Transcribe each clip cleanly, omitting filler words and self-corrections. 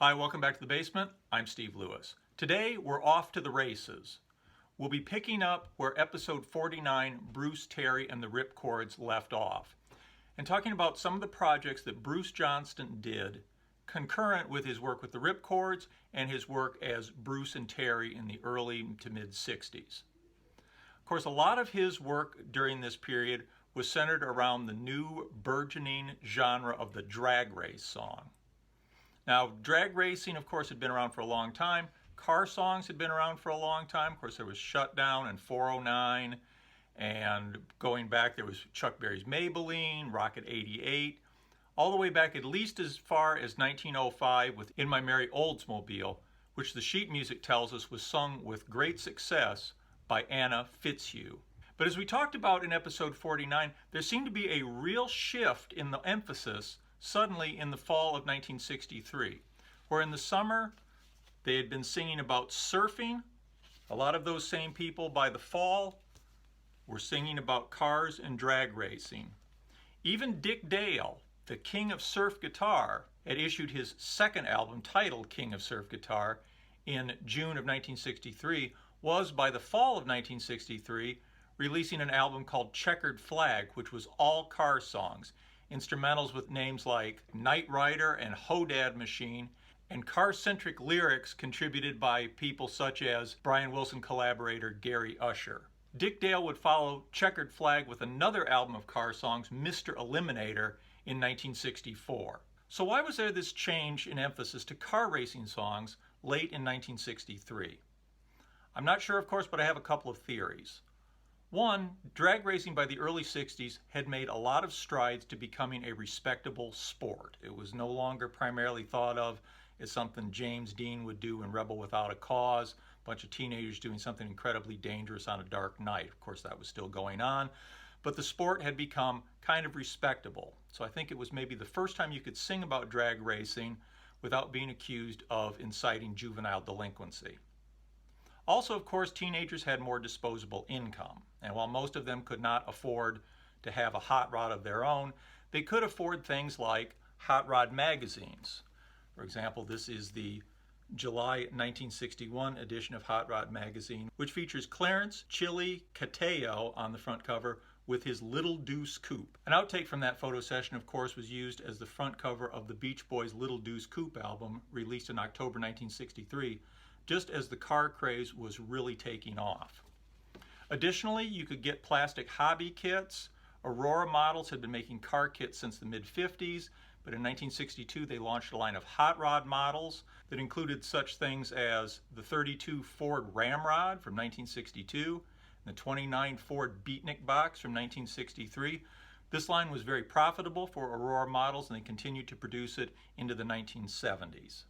Hi, welcome back to the basement. I'm Steve Lewis. Today we're off to the races. We'll be picking up where episode 49, Bruce, Terry, and the Ripcords left off, and talking about some of the projects that Bruce Johnston did concurrent with his work with the Ripcords and his work as Bruce and Terry in the early to mid 60s. Of course, a lot of his work during this period was centered around the new burgeoning genre of the drag race song. Now, drag racing, of course, had been around for a long time. Car songs had been around for a long time. Of course, there was Shutdown and 409, and going back, there was Chuck Berry's Maybelline, Rocket 88, all the way back at least as far as 1905 with In My Merry Oldsmobile, which the sheet music tells us was sung with great success by Anna Fitzhugh. But as we talked about in episode 49, there seemed to be a real shift in the emphasis suddenly in the fall of 1963, where in the summer they had been singing about surfing. A lot of those same people by the fall were singing about cars and drag racing. Even Dick Dale, the king of surf guitar, had issued his second album titled King of Surf Guitar in June of 1963, was by the fall of 1963 releasing an album called Checkered Flag, which was all car songs, instrumentals with names like Knight Rider and Hodad Machine, and car-centric lyrics contributed by people such as Brian Wilson collaborator Gary Usher. Dick Dale would follow Checkered Flag with another album of car songs, Mr. Eliminator, in 1964. So why was there this change in emphasis to car racing songs late in 1963? I'm not sure, of course, but I have a couple of theories. One, drag racing by the early 60s had made a lot of strides to becoming a respectable sport. It was no longer primarily thought of as something James Dean would do in Rebel Without a Cause, a bunch of teenagers doing something incredibly dangerous on a dark night. Of course, that was still going on, but the sport had become kind of respectable. So I think it was maybe the first time you could sing about drag racing without being accused of inciting juvenile delinquency. Also, of course, teenagers had more disposable income, and while most of them could not afford to have a hot rod of their own, they could afford things like hot rod magazines. For example, this is the July 1961 edition of Hot Rod magazine, which features Clarence Chili Cateo on the front cover with his Little Deuce Coupe. An outtake from that photo session, of course, was used as the front cover of the Beach Boys' Little Deuce Coupe album, released in October 1963, just as the car craze was really taking off. Additionally, you could get plastic hobby kits. Aurora models had been making car kits since the mid-50s, but in 1962 they launched a line of hot rod models that included such things as the 32 Ford Ramrod from 1962 and the 29 Ford Beatnik Box from 1963. This line was very profitable for Aurora models, and they continued to produce it into the 1970s.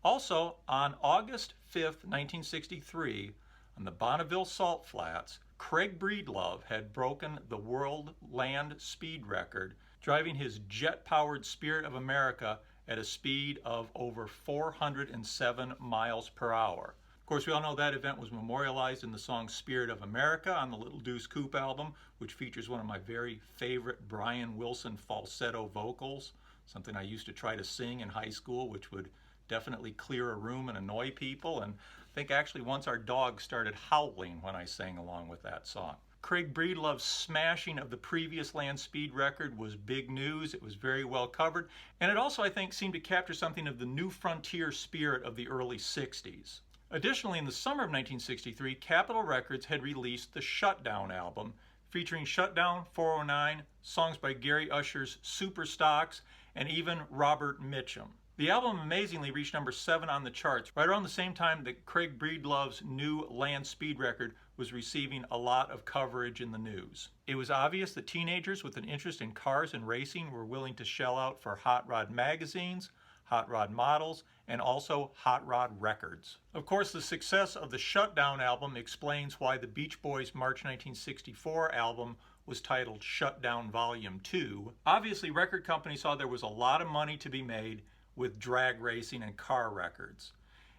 Also, on August 5th, 1963, on the Bonneville Salt Flats, Craig Breedlove had broken the world land speed record, driving his jet-powered Spirit of America at a speed of over 407 miles per hour. Of course, we all know that event was memorialized in the song Spirit of America on the Little Deuce Coupe album, which features one of my very favorite Brian Wilson falsetto vocals, something I used to try to sing in high school, which would definitely clear a room and annoy people, and I think actually once our dog started howling when I sang along with that song. Craig Breedlove's smashing of the previous land speed record was big news. It was very well covered, and it also, I think, seemed to capture something of the new frontier spirit of the early 60s. Additionally, in the summer of 1963, Capitol Records had released the Shutdown album, featuring Shutdown, 409, songs by Gary Usher's Superstocks, and even Robert Mitchum. The album amazingly reached number 7 on the charts, right around the same time that Craig Breedlove's new land speed record was receiving a lot of coverage in the news. It was obvious that teenagers with an interest in cars and racing were willing to shell out for hot rod magazines, hot rod models, and also hot rod records. Of course, the success of the Shutdown album explains why the Beach Boys' March 1964 album was titled Shutdown Volume 2. Obviously, record companies saw there was a lot of money to be made with drag racing and car records.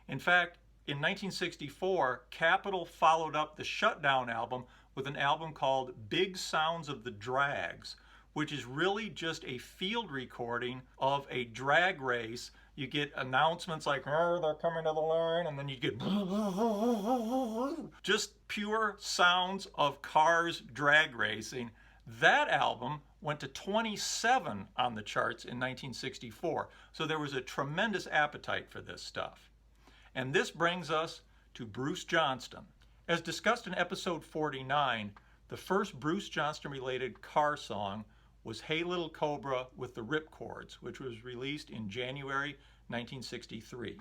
In fact, in 1964, Capitol followed up the Shutdown album with an album called Big Sounds of the Drags, which is really just a field recording of a drag race You get announcements like, oh, they're coming to the line, and then you get just pure sounds of cars drag racing. That album went to 27 on the charts in 1964. So there was a tremendous appetite for this stuff. And this brings us to Bruce Johnston. As discussed in episode 49, the first Bruce Johnston related car song was Hey Little Cobra with the Ripcords, which was released in January 1963.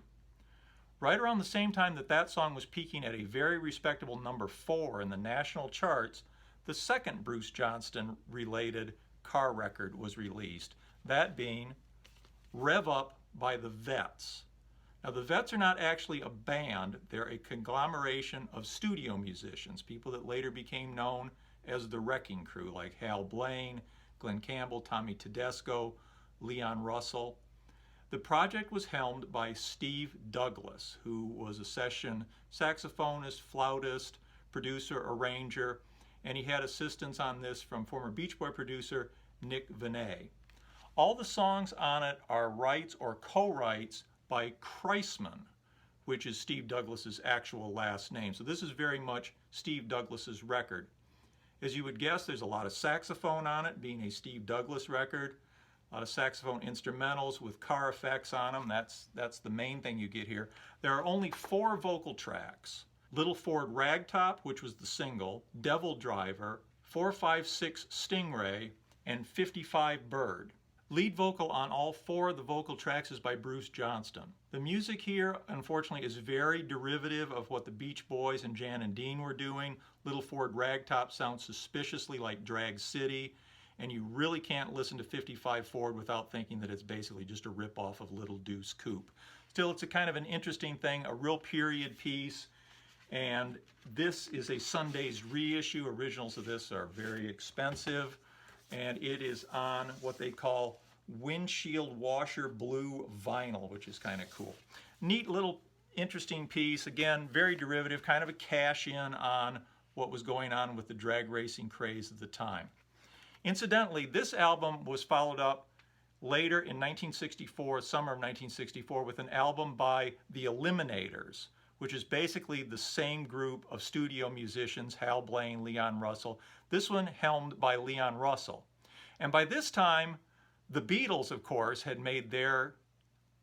Right around the same time that that song was peaking at a very respectable number 4 in the national charts, the second Bruce Johnston related car record was released, that being Rev-Up by the Vets. Now, the Vets are not actually a band, they're a conglomeration of studio musicians, people that later became known as the Wrecking Crew, like Hal Blaine, Glenn Campbell, Tommy Tedesco, Leon Russell. The project was helmed by Steve Douglas, who was a session saxophonist, flautist, producer, arranger, and he had assistance on this from former Beach Boy producer Nick Vinay. All the songs on it are rights or co-writes by Kreisman, which is Steve Douglas's actual last name. So this is very much Steve Douglas's record. As you would guess, there's a lot of saxophone on it, being a Steve Douglas record. A lot of saxophone instrumentals with car effects on them. That's the main thing you get here. There are only 4 vocal tracks. Little Ford Ragtop, which was the single, Devil Driver, 456 Stingray, and 55 Bird. Lead vocal on all 4 of the vocal tracks is by Bruce Johnston. The music here, unfortunately, is very derivative of what the Beach Boys and Jan and Dean were doing. Little Ford Ragtop sounds suspiciously like Drag City, and you really can't listen to 55 Ford without thinking that it's basically just a rip-off of Little Deuce Coupe. Still, it's a kind of an interesting thing, a real period piece, and this is a Sunday's reissue. Originals of this are very expensive, and it is on what they call windshield washer blue vinyl, which is kind of cool. Neat little interesting piece, again, very derivative, kind of a cash-in on what was going on with the drag racing craze at the time. Incidentally, this album was followed up later in 1964, summer of 1964, with an album by The Eliminators, which is basically the same group of studio musicians, Hal Blaine, Leon Russell. This one helmed by Leon Russell. And by this time, the Beatles, of course, had made their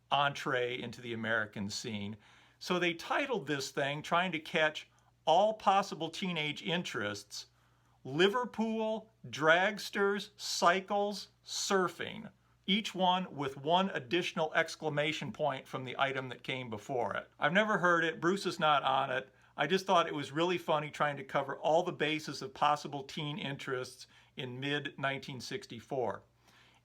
entree into the American scene. So they titled this thing, trying to catch all possible teenage interests, Liverpool, Dragsters, Cycles, Surfing, each one with one additional exclamation point from the item that came before it. I've never heard it, Bruce is not on it. I just thought it was really funny trying to cover all the bases of possible teen interests in mid-1964.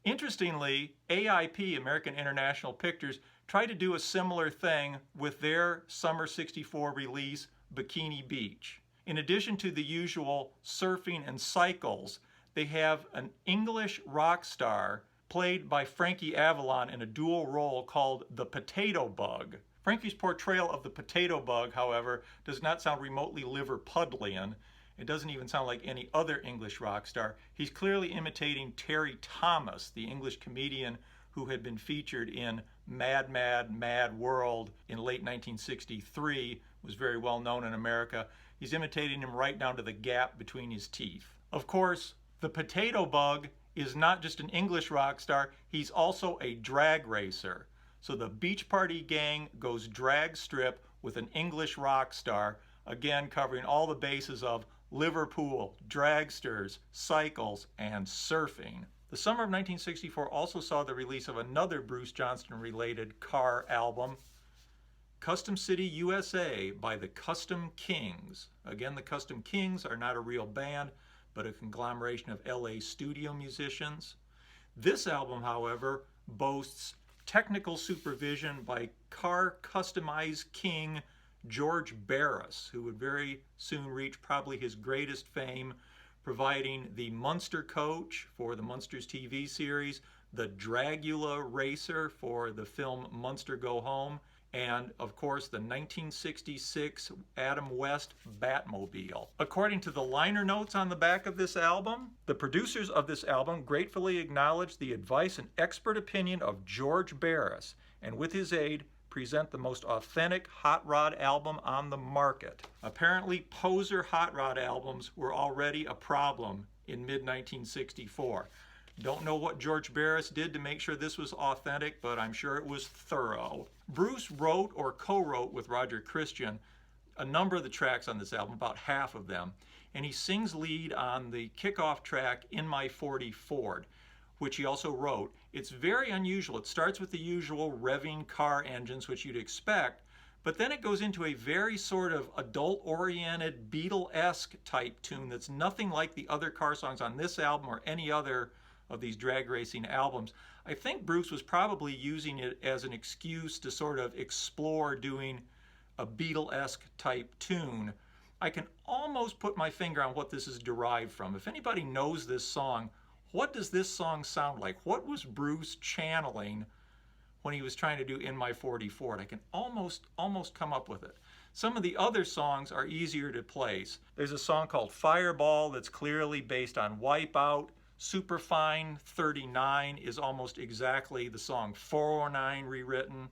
Interestingly, AIP, American International Pictures, tried to do a similar thing with their summer '64 release, Bikini Beach. In addition to the usual surfing and cycles, they have an English rock star played by Frankie Avalon in a dual role called the Potato Bug. Frankie's portrayal of the Potato Bug, however, does not sound remotely Liverpudlian. It doesn't even sound like any other English rock star. He's clearly imitating Terry Thomas, the English comedian who had been featured in Mad, Mad, Mad World in late 1963, was very well known in America. He's imitating him right down to the gap between his teeth. Of course, the Potato Bug is not just an English rock star, he's also a drag racer. So the Beach Party gang goes Dragstrip with an English rock star, again covering all the bases of Liverpool, Dragsters, Cycles, and Surfing. The summer of 1964 also saw the release of another Bruce Johnston-related car album, Custom City, U.S.A. by the Custom Kings. Again, the Custom Kings are not a real band, but a conglomeration of L.A. studio musicians. This album, however, boasts technical supervision by car customized king George Barris, who would very soon reach probably his greatest fame, providing the Munster coach for the Munsters TV series, the Dragula racer for the film Munster Go Home, and of course the 1966 Adam West Batmobile. According to the liner notes on the back of this album, the producers of this album gratefully acknowledge the advice and expert opinion of George Barris, and with his aid present the most authentic hot rod album on the market. Apparently poser hot rod albums were already a problem in mid-1964. Don't know what George Barris did to make sure this was authentic, but I'm sure it was thorough. Bruce wrote or co-wrote with Roger Christian a number of the tracks on this album, about half of them, and he sings lead on the kickoff track, In My 40 Ford, which he also wrote. It's very unusual. It starts with the usual revving car engines, which you'd expect, but then it goes into a very sort of adult-oriented, Beatle-esque type tune that's nothing like the other car songs on this album or any other of these drag racing albums. I think Bruce was probably using it as an excuse to sort of explore doing a Beatle-esque type tune. I can almost put my finger on what this is derived from. If anybody knows this song, what does this song sound like? What was Bruce channeling when he was trying to do In My 40 Ford? I can almost come up with it. Some of the other songs are easier to place. There's a song called Fireball that's clearly based on Wipeout. Superfine 39 is almost exactly the song 409 rewritten.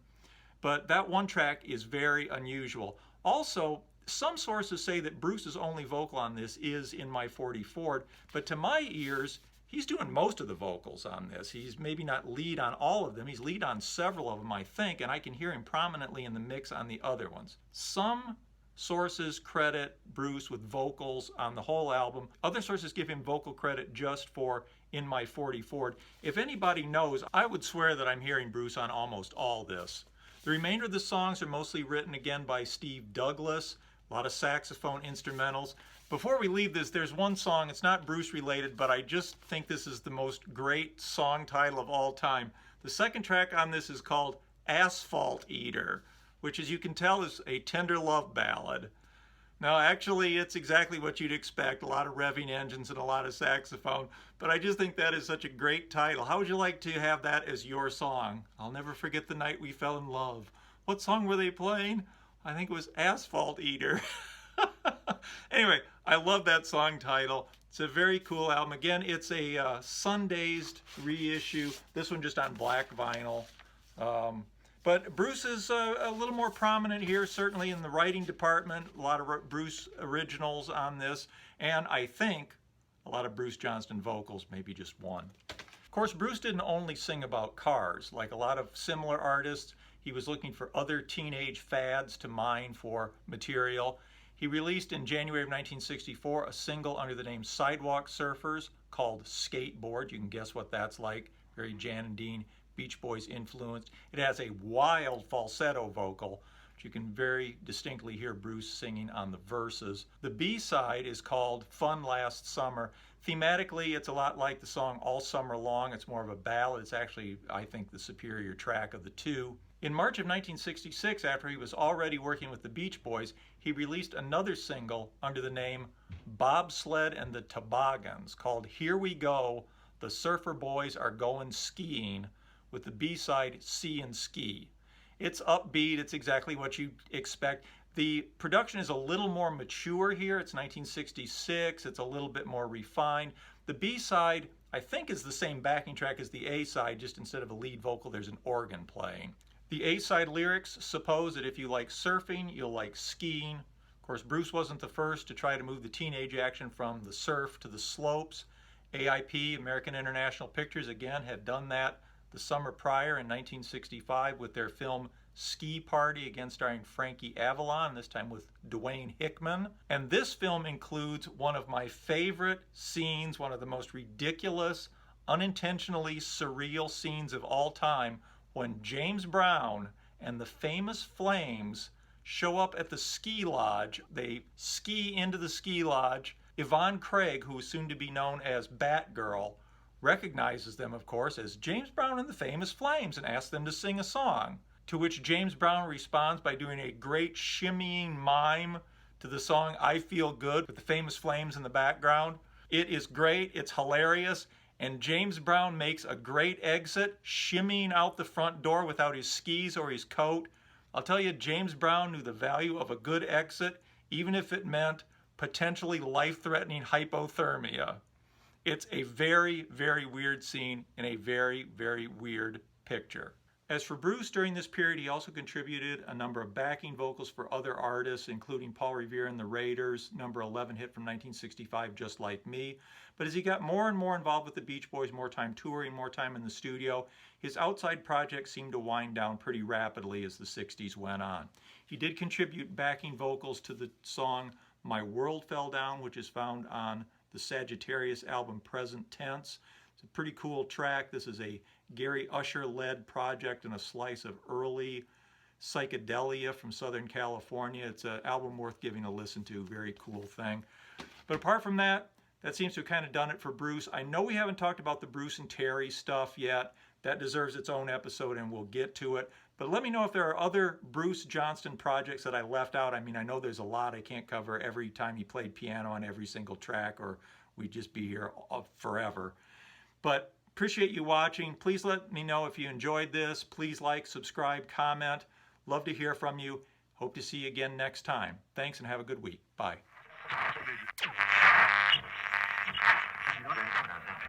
But that one track is very unusual. Also, some sources say that Bruce's only vocal on this is In My 40 Ford, but to my ears, he's doing most of the vocals on this. He's maybe not lead on all of them. He's lead on several of them, I think, and I can hear him prominently in the mix on the other ones. Some sources credit Bruce with vocals on the whole album. Other sources give him vocal credit just for In My 40 Ford. If anybody knows, I would swear that I'm hearing Bruce on almost all this. The remainder of the songs are mostly written again by Steve Douglas, a lot of saxophone instrumentals. Before we leave this, there's one song, it's not Bruce related, but I just think this is the most great song title of all time. The second track on this is called Asphalt Eater, which, as you can tell, is a tender love ballad. Now, actually, it's exactly what you'd expect, a lot of revving engines and a lot of saxophone, but I just think that is such a great title. How would you like to have that as your song? I'll never forget the night we fell in love. What song were they playing? I think it was Asphalt Eater. Anyway, I love that song title. It's a very cool album. Again, it's a Sundazed reissue. This one just on black vinyl. But Bruce is a little more prominent here, certainly in the writing department. A lot of Bruce originals on this, and I think a lot of Bruce Johnston vocals, maybe just one. Of course, Bruce didn't only sing about cars. Like a lot of similar artists, he was looking for other teenage fads to mine for material. He released in January of 1964 a single under the name Sidewalk Surfers called Skateboard. You can guess what that's like. Very Jan and Dean Beach Boys influenced. It has a wild falsetto vocal, which you can very distinctly hear Bruce singing on the verses. The B-side is called Fun Last Summer. Thematically, it's a lot like the song All Summer Long. It's more of a ballad. It's actually, I think, the superior track of the two. In March of 1966, after he was already working with the Beach Boys, he released another single under the name Bobsled and the Toboggans called Here We Go, The Surfer Boys Are Going Skiing, with the B-side See and Ski. It's upbeat, it's exactly what you expect. The production is a little more mature here. It's 1966, it's a little bit more refined. The B-side, I think, is the same backing track as the A-side, just instead of a lead vocal, there's an organ playing. The A-side lyrics suppose that if you like surfing, you'll like skiing. Of course, Bruce wasn't the first to try to move the teenage action from the surf to the slopes. AIP, American International Pictures, again, had done that the summer prior in 1965 with their film Ski Party, again starring Frankie Avalon, this time with Dwayne Hickman. And this film includes one of my favorite scenes, one of the most ridiculous, unintentionally surreal scenes of all time, when James Brown and the Famous Flames show up at the ski lodge. They ski into the ski lodge. Yvonne Craig, who is soon to be known as Batgirl, recognizes them, of course, as James Brown and the Famous Flames and asks them to sing a song, to which James Brown responds by doing a great shimmying mime to the song I Feel Good with the Famous Flames in the background. It is great, it's hilarious, and James Brown makes a great exit, shimmying out the front door without his skis or his coat. I'll tell you, James Brown knew the value of a good exit, even if it meant potentially life-threatening hypothermia. It's a very, very weird scene in a very, very weird picture. As for Bruce, during this period, he also contributed a number of backing vocals for other artists, including Paul Revere and the Raiders, number 11 hit from 1965, Just Like Me. But as he got more and more involved with the Beach Boys, more time touring, more time in the studio, his outside projects seemed to wind down pretty rapidly as the 60s went on. He did contribute backing vocals to the song My World Fell Down, which is found on the Sagittarius album Present Tense. It's a pretty cool track. This is a Gary Usher-led project and a slice of early psychedelia from Southern California. It's an album worth giving a listen to. Very cool thing. But apart from that, that seems to have kind of done it for Bruce. I know we haven't talked about the Bruce and Terry stuff yet. That deserves its own episode, and we'll get to it. But let me know if there are other Bruce Johnston projects that I left out. I mean, I know there's a lot I can't cover every time he played piano on every single track, or we'd just be here forever. But appreciate you watching. Please let me know if you enjoyed this. Please like, subscribe, comment. Love to hear from you. Hope to see you again next time. Thanks and have a good week. Bye.